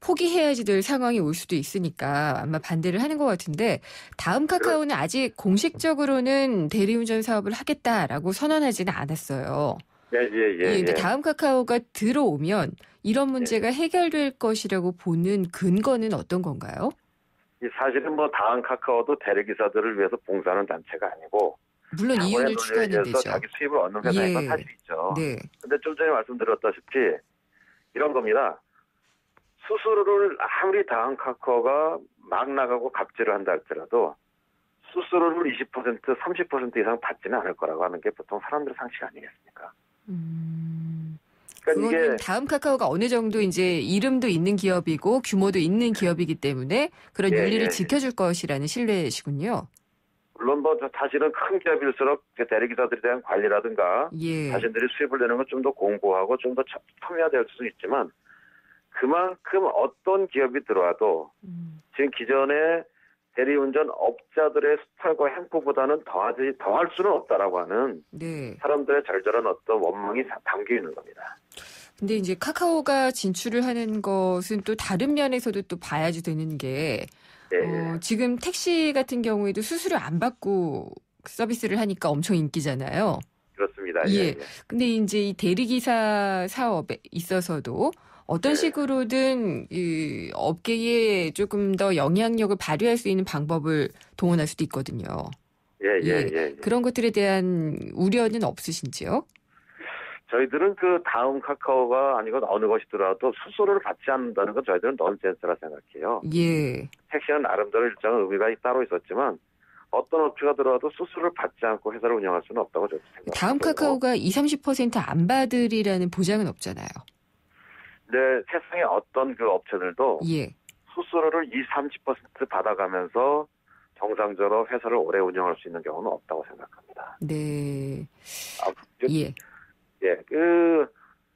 포기해야지 될 상황이 올 수도 있으니까 아마 반대를 하는 것 같은데 다음 카카오는 아직 공식적으로는 대리운전 사업을 하겠다라고 선언하지는 않았어요. 그러니까 다음 카카오가 들어오면 이런 문제가 해결될 것이라고 보는 근거는 어떤 건가요? 사실은 뭐 다음 카카오도 대리기사들을 위해서 봉사하는 단체가 아니고 물론 이윤을 추구하는 데죠. 자기 수입을 얻는 회사인 건 사실이죠. 그런데 좀 전에 말씀드렸다시피 이런 겁니다. 수수료를 아무리 다음 카카오가 막 나가고 갑질을 한다 할지라도 수수료를 20%, 30% 이상 받지는 않을 거라고 하는 게 보통 사람들의 상식 아니겠습니까? 그러니까 이게 다음 카카오가 어느 정도 이제 이름도 있는 기업이고 규모도 있는 기업이기 때문에 그런 윤리를 지켜줄 것이라는 신뢰시군요. 물론 뭐 사실은 큰 기업일수록 대리기사들에 대한 관리라든가 자신들이 수입을 내는 건 좀 더 공고하고 좀 더 첨예화될 수도 있지만 그만큼 어떤 기업이 들어와도 지금 기존의 대리운전 업자들의 스타일과 행포보다는 더할 수는 없다라고 하는 사람들의 절절한 어떤 원망이 담겨 있는 겁니다. 근데 이제 카카오가 진출을 하는 것은 또 다른 면에서도 또 봐야지 되는 게 지금 택시 같은 경우에도 수수료 안 받고 서비스를 하니까 엄청 인기잖아요. 그렇습니다. 근데 이제 이 대리기사 사업에 있어서도 어떤 식으로든 이 업계에 조금 더 영향력을 발휘할 수 있는 방법을 동원할 수도 있거든요. 그런 것들에 대한 우려는 없으신지요? 저희들은 그 다음 카카오가 아니고 어느 것이 들어와도 수수료를 받지 않는다는 건 저희들은 넌센스라 생각해요. 택시는 나름대로 일정한 의미가 따로 있었지만 어떤 업체가 들어와도 수수료를 받지 않고 회사를 운영할 수는 없다고 저도 생각합니다. 다음 카카오가 20-30% 안 받으리라는 보장은 없잖아요. 세상에 어떤 그 업체들도 수수료를 20-30% 받아가면서 정상적으로 회사를 오래 운영할 수 있는 경우는 없다고 생각합니다. 네.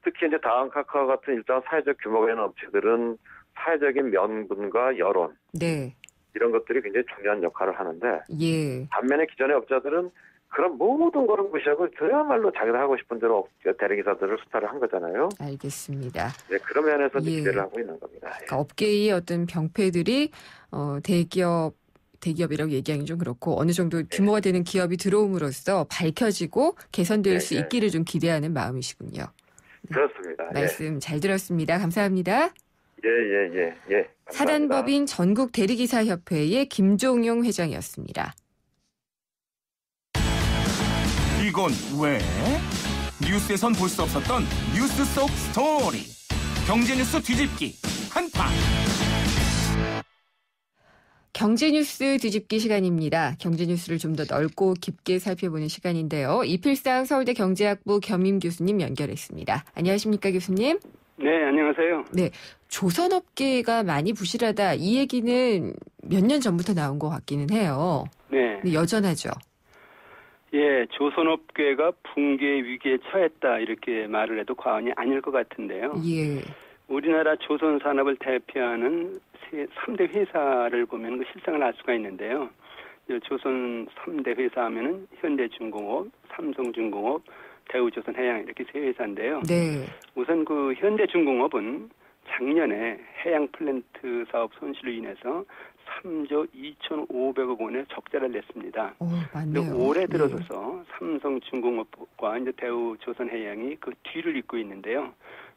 특히 이제 다음 카카오 같은 일단 사회적 규모가 있는 업체들은 사회적인 명분과 여론. 이런 것들이 굉장히 중요한 역할을 하는데. 반면에 기존의 업자들은 그런 모든 거를 무시하고 그야말로 자기가 하고 싶은 대로 대리기사들을 수탈을 한 거잖아요. 알겠습니다. 네, 그런 면에서 기대를 하고 있는 겁니다. 그러니까 업계의 어떤 병폐들이 대기업이라고 얘기하기 좀 그렇고 어느 정도 규모가 되는 기업이 들어옴으로써 밝혀지고 개선될 수 있기를 좀 기대하는 마음이시군요. 그렇습니다. 말씀 잘 들었습니다. 감사합니다. 예. 감사합니다. 사단법인 전국대리기사협회의 김종용 회장이었습니다. 이건 왜? 뉴스에선 볼 수 없었던 뉴스 속 스토리. 경제뉴스 뒤집기 한판. 경제뉴스 뒤집기 시간입니다. 경제뉴스를 좀 더 넓고 깊게 살펴보는 시간인데요. 이필상 서울대 경제학부 겸임 교수님 연결했습니다. 안녕하십니까 교수님? 네, 안녕하세요. 네, 조선업계가 많이 부실하다. 이 얘기는 몇 년 전부터 나온 것 같기는 해요. 네. 근데 여전하죠. 예, 조선업계가 붕괴 위기에 처했다 이렇게 말을 해도 과언이 아닐 것 같은데요. 우리나라 조선산업을 대표하는 3대 회사를 보면 그 실상을 알 수가 있는데요. 조선 3대 회사 하면은 현대중공업, 삼성중공업, 대우조선해양 이렇게 세 회사인데요. 우선 그 현대중공업은 작년에 해양 플랜트 사업 손실로 인해서 3조 2,500억 원의 적자를 냈습니다. 올해 들어서서 삼성중공업과 이제 대우조선해양이 그 뒤를 잇고 있는데요.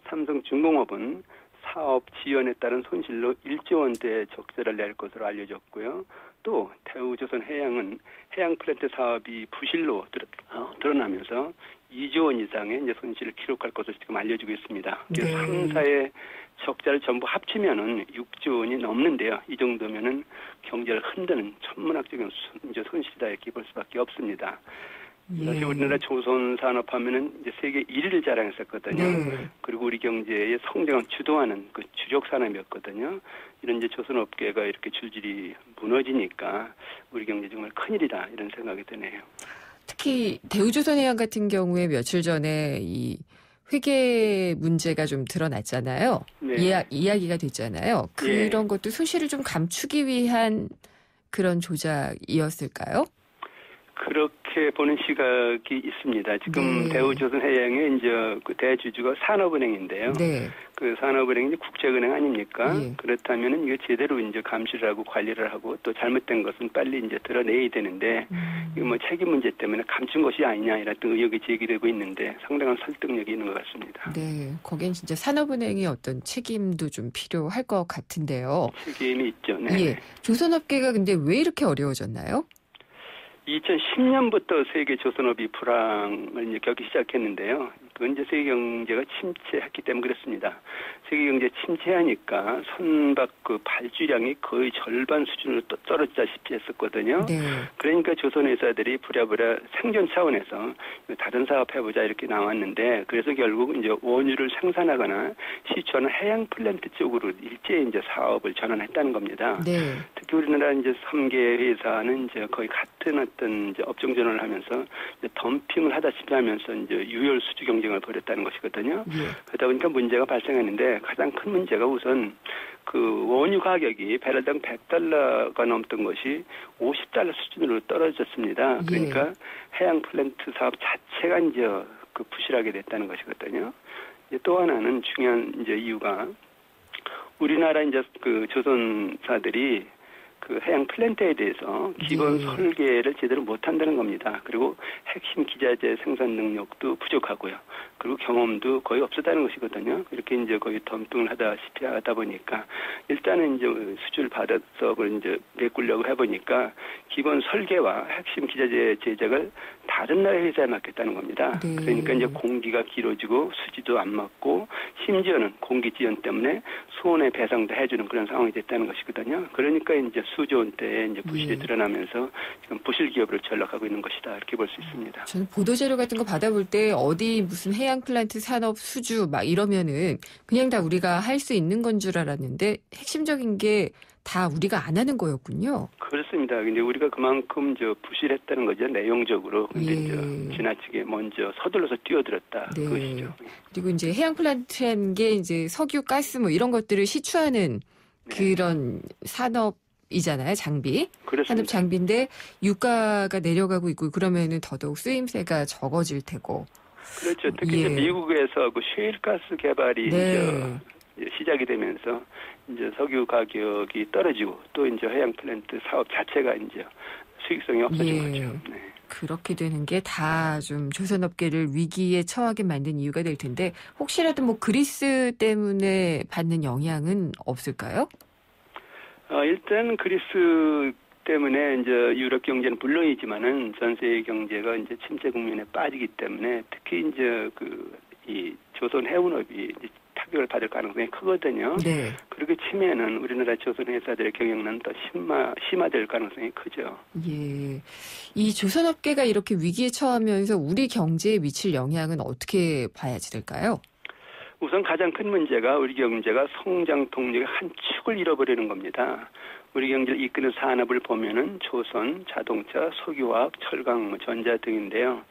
삼성중공업은 사업 지연에 따른 손실로 1조 원대 적자를 낼 것으로 알려졌고요. 또 대우조선해양은 해양 플랜트 사업이 부실로 드러나면서 2조 원 이상의 이제 손실을 기록할 것으로 지금 알려지고 있습니다. 3사의 적자를 전부 합치면은 6조 원이 넘는데요. 이 정도면은 경제를 흔드는 천문학적인 이제 손실이다 이렇게 볼 수밖에 없습니다. 사실 우리나라 조선 산업하면은 이제 세계 1위를 자랑했었거든요. 그리고 우리 경제의 성장을 주도하는 그 주력 산업이었거든요. 이런 이제 조선업계가 이렇게 줄줄이 무너지니까 우리 경제 정말 큰일이다 이런 생각이 드네요. 특히 대우조선해양 같은 경우에 며칠 전에 이 회계 문제가 좀 드러났잖아요. 이야기가 됐잖아요. 그런 것도 손실을 좀 감추기 위한 그런 조작이었을까요? 그렇게 보는 시각이 있습니다. 지금 대우조선해양의 이제 그 대주주가 산업은행인데요. 그 산업은행이 이제 국제은행 아닙니까? 그렇다면은 이게 제대로 이제 감시를 하고 관리를 하고 또 잘못된 것은 빨리 이제 드러내야 되는데 이거 뭐 책임 문제 때문에 감춘 것이 아니냐 이런 의혹이 제기되고 있는데 상당한 설득력이 있는 것 같습니다. 네, 거긴 진짜 산업은행의 어떤 책임도 좀 필요할 것 같은데요. 책임이 있죠. 조선업계가 근데 왜 이렇게 어려워졌나요? 2010년부터 세계 조선업이 불황을 이제 겪기 시작했는데요. 그건 이제 세계 경제가 침체했기 때문에 그렇습니다. 세계 경제 침체하니까 선박 그 발주량이 거의 절반 수준으로 떨어지다시피 했었거든요. 그러니까 조선 회사들이 부랴부랴 생존 차원에서 다른 사업 해보자 이렇게 나왔는데 그래서 결국 이제 원유를 생산하거나 시추하는 해양 플랜트 쪽으로 일제히 이제 사업을 전환했다는 겁니다. 특히 우리나라 이제 3개 회사는 이제 거의 같은 어떤 이제 업종 전환을 하면서 이제 덤핑을 하다시피 하면서 이제 유혈 수주 경쟁을 벌였다는 것이거든요. 그러다 보니까 문제가 발생했는데 가장 큰 문제가 우선 그 원유 가격이 배럴당 $100가 넘던 것이 $50 수준으로 떨어졌습니다. 그러니까 해양 플랜트 사업 자체가 이제 그 부실하게 됐다는 것이거든요. 또 하나는 중요한 이제 이유가 우리나라 이제 그 조선사들이 그 해양 플랜트에 대해서 기본 설계를 제대로 못한다는 겁니다. 그리고 핵심 기자재 생산 능력도 부족하고요. 그리고 경험도 거의 없었다는 것이거든요. 이렇게 이제 거의 덤핑을 하다시피 하다 보니까 일단은 이제 수주를 받아서 그걸 이제 메꾸려고 해보니까 기본 설계와 핵심 기자재 제작을 다른 나라 회사에 맡겼다는 겁니다. 그러니까 이제 공기가 길어지고 수지도 안 맞고 심지어는 공기 지연 때문에 손해 배상도 해주는 그런 상황이 됐다는 것이거든요. 그러니까 이제 수조 원대에 이제 부실이 드러나면서 지금 부실 기업으로 전락하고 있는 것이다 이렇게 볼 수 있습니다. 저는 보도자료 같은 거 받아볼 때 어디 무슨 해양 플란트 산업 수주 막 이러면은 그냥 다 우리가 할 수 있는 건 줄 알았는데 핵심적인 게 다 우리가 안 하는 거였군요. 그렇습니다. 근데 우리가 그만큼 부실했다는 거죠. 내용적으로. 근데 이제 지나치게 먼저 서둘러서 뛰어들었다. 네. 그것이죠. 그리고 이제 해양 플란트라는 게 이제 석유, 가스 뭐 이런 것들을 시추하는 그런 산업이잖아요. 장비. 그렇습니다. 산업 장비인데 유가가 내려가고 있고 그러면은 더더욱 쓰임새가 적어질 테고. 그렇죠. 특히 이제 미국에서 그 셰일가스 개발이 이제 시작이 되면서 이제 석유 가격이 떨어지고 또 이제 해양 플랜트 사업 자체가 이제 수익성이 없어진 거죠. 네. 그렇게 되는 게 다 좀 조선업계를 위기에 처하게 만든 이유가 될 텐데 혹시라도 뭐 그리스 때문에 받는 영향은 없을까요? 일단 그리스 때문에 이제 유럽 경제는 물론이지만은 전 세계 경제가 이제 침체 국면에 빠지기 때문에 특히 이제 이 조선 해운업이 타격을 받을 가능성이 크거든요. 네. 그렇게 치면은 우리나라 조선 회사들의 경영은 더 심화될 가능성이 크죠. 예. 이 조선업계가 이렇게 위기에 처하면서 우리 경제에 미칠 영향은 어떻게 봐야지 될까요? 우선 가장 큰 문제가 우리 경제가 성장 동력의 한 축을 잃어버리는 겁니다. 우리 경제를 이끄는 산업을 보면은 조선, 자동차, 석유화학, 철강, 전자 등인데요.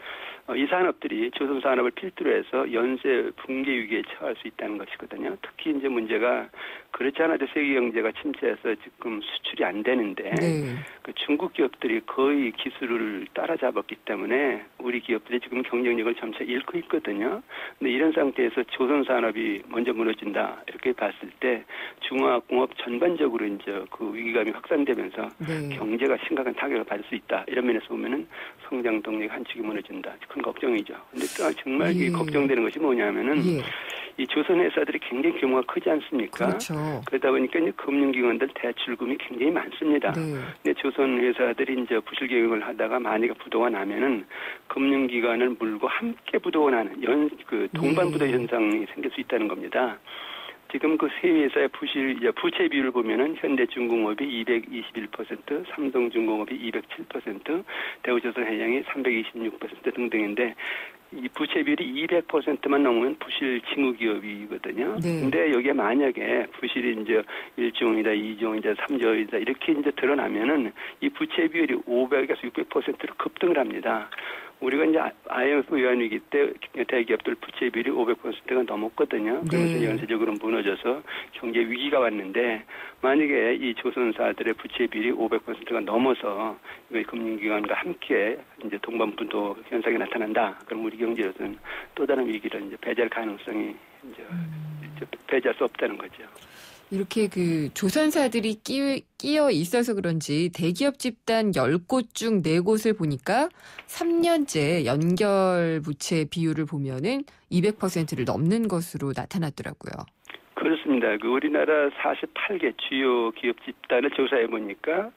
이 산업들이 조선 산업을 필두로 해서 연쇄 붕괴 위기에 처할 수 있다는 것이거든요. 특히 이제 문제가 그렇지 않아도 세계 경제가 침체해서 지금 수출이 안 되는데 그 중국 기업들이 거의 기술을 따라잡았기 때문에 우리 기업들이 지금 경쟁력을 점차 잃고 있거든요. 근데 이런 상태에서 조선 산업이 먼저 무너진다 이렇게 봤을 때 중화공업 전반적으로 이제 그 위기감이 확산되면서 경제가 심각한 타격을 받을 수 있다. 이런 면에서 보면은 성장 동력이 한 축이 무너진다. 큰 걱정이죠. 근데 또 정말 걱정되는 것이 뭐냐면은 이 조선 회사들이 굉장히 규모가 크지 않습니까? 그렇죠. 그러다 보니까 이제 금융기관들 대출금이 굉장히 많습니다. 근데 조선 회사들이 이제 부실 경영을 하다가 만약에 부도가 나면은 금융기관을 물고 함께 부도가 나는 동반 부도 현상이 생길 수 있다는 겁니다. 지금 그 세 회사의 부채 비율을 보면은 현대중공업이 221%, 삼성중공업이 207%, 대우조선해양이 326% 등등인데 이 부채 비율이 200%만 넘으면 부실 징후 기업이거든요. 근데 여기에 만약에 부실이 이제 1종이다, 2종이다, 3종이다 이렇게 이제 드러나면은 이 부채 비율이 500에서 600%로 급등을 합니다. 우리가 이제 IMF 외환위기 때 대기업들 부채 비율이 500%가 넘었거든요. 그러면서 연쇄적으로 무너져서 경제 위기가 왔는데 만약에 이 조선사들의 부채 비율이 500%가 넘어서 금융기관과 함께 이제 동반부도 현상이 나타난다. 그럼 우리 경제에서는 또 다른 위기를 이제 배제할 가능성이 이제 배제할 수 없다는 거죠. 이렇게 그 조선사들이 끼어 있어서 그런지 대기업 집단 10곳 중 4곳을 보니까 3년째 연결 부채 비율을 보면은 200%를 넘는 것으로 나타났더라고요. 그렇습니다. 우리나라 48개 주요 기업 집단을 조사해 보니까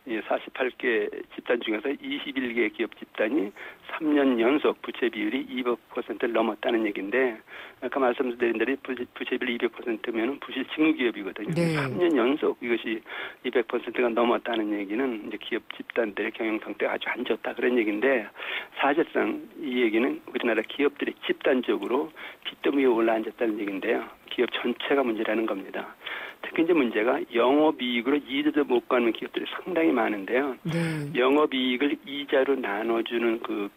48개 집단 중에서 21개 기업 집단이 3년 연속 부채 비율이 200%를 넘었다는 얘기인데 아까 말씀드린 대로 부채 비율 200%면 부실 징후 기업이거든요. 3년 연속 이것이 200%가 넘었다는 얘기는 이제 기업 집단들의 경영 상태가 아주 안 좋다 그런 얘기인데 사실상 이 얘기는 우리나라 기업들이 집단적으로 빚더미 위에 올라앉았다는 얘기인데요. 기업 전체가 문제라는 겁니다. 특히 이제 문제가 영업이익으로 이자도 못 갚는 기업들이 상당히 많은데요. 영업이익을 이자로 나눠주는 그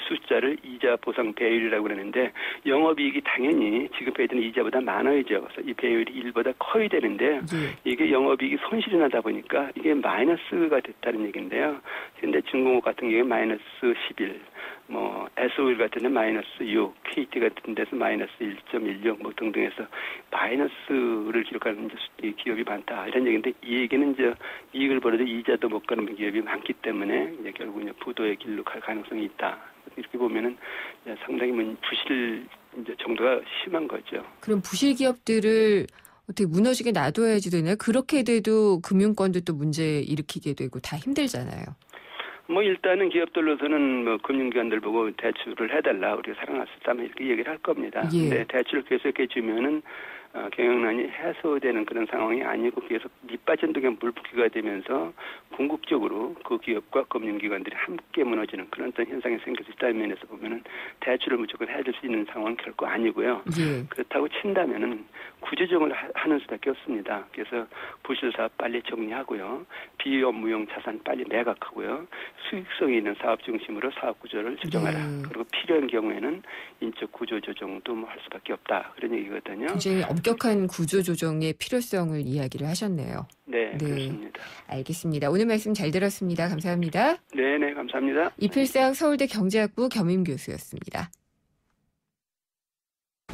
숫자를 이자 보상 배율이라고 그러는데 영업이익이 당연히 지급해야 되는 이자보다 많아야죠. 그래서 이 배율이 1보다 커야 되는데 이게 영업이익이 손실이 나다 보니까 이게 마이너스가 됐다는 얘기인데요. 현대중공업 같은 경우에 마이너스 11, 뭐 SO일 같은 데 마이너스 6, KT 같은 데서 마이너스 1.16 뭐 등등해서 마이너스를 기록하는 기업이 많다 이런 얘기인데 이 얘기는 이제 이익을 벌어도 이자도 못 갚는 기업이 많기 때문에 이제 결국 이제 부도의 길로 갈 가능성이 있다. 이렇게 보면은 상당히 부실 이제 정도가 심한 거죠. 그럼 부실 기업들을 어떻게 무너지게 놔둬야지 되나요? 그렇게 돼도 금융권도 또 문제 일으키게 되고 다 힘들잖아요. 뭐 일단은 기업들로서는 뭐 금융기관들 보고 대출을 해달라 우리가 살아날 수 있다면 이렇게 얘기를 할 겁니다. 근데 대출을 계속해 주면은 경영난이 해소되는 그런 상황이 아니고 계속 밑빠진 독에 물 붓기가 되면서 궁극적으로 그 기업과 금융기관들이 함께 무너지는 그런 어떤 현상이 생길 수 있다는 면에서 보면은 대출을 무조건 해줄 수 있는 상황은 결코 아니고요. 그렇다고 친다면은 구조조정을 하는 수밖에 없습니다. 그래서 부실 사업 빨리 정리하고요. 비업무용 자산 빨리 매각하고요. 수익성이 있는 사업 중심으로 사업 구조를 조정하라. 그리고 필요한 경우에는 인적 구조 조정도 할 수밖에 없다. 그런 얘기거든요. 굉장히 엄격한 구조 조정의 필요성을 이야기를 하셨네요. 네, 그렇습니다. 알겠습니다. 오늘 말씀 잘 들었습니다. 감사합니다. 네, 감사합니다. 이필상 서울대 경제학부 겸임 교수였습니다.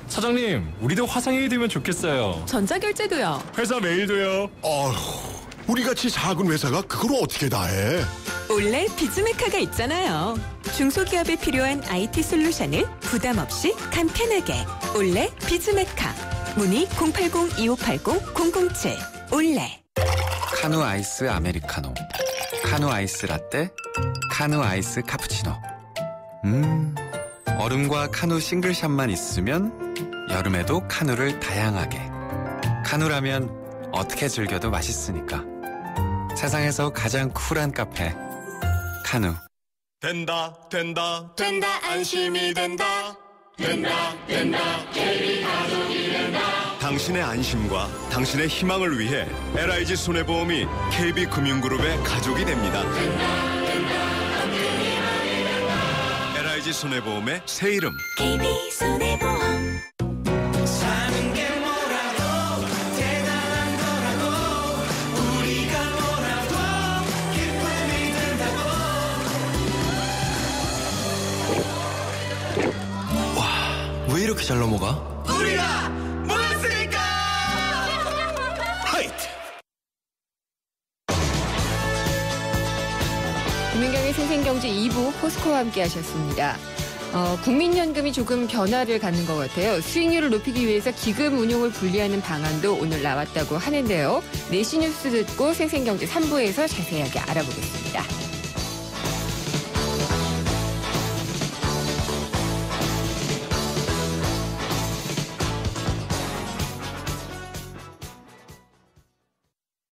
사장님, 우리도 화상회의 되면 좋겠어요. 전자결제도요. 회사 메일도요. 우리같이 작은 회사가 그걸 어떻게 다 해? 올레 비즈메카가 있잖아요. 중소기업에 필요한 IT 솔루션을 부담 없이 간편하게. 올레 비즈메카. 문의 080-2580-007. 올레. 카누 아이스 아메리카노, 카누 아이스 라떼, 카누 아이스 카푸치노. 얼음과 카누 싱글샷만 있으면 여름에도 카누를 다양하게. 카누라면 어떻게 즐겨도 맛있으니까. 세상에서 가장 쿨한 카페 카누. 된다 안심이 된다 KB가족이 된다. 당신의 안심과 당신의 희망을 위해 LIG 손해보험이 KB금융그룹의 가족이 됩니다. LIG 손해보험의 새 이름 KB손해보험. 사는 게 뭐라도 대단한 거라고 우리가 뭐라도 기쁨이 된다고. 와, 왜 이렇게 잘 넘어가? 우리가 모였으니까. 하이트. 김윤경의 생생경제 2부 포스코와 함께 하셨습니다. 국민연금이 조금 변화를 갖는 것 같아요. 수익률을 높이기 위해서 기금 운용을 분리하는 방안도 오늘 나왔다고 하는데요. 내시 뉴스 듣고 생생경제 3부에서 자세하게 알아보겠습니다.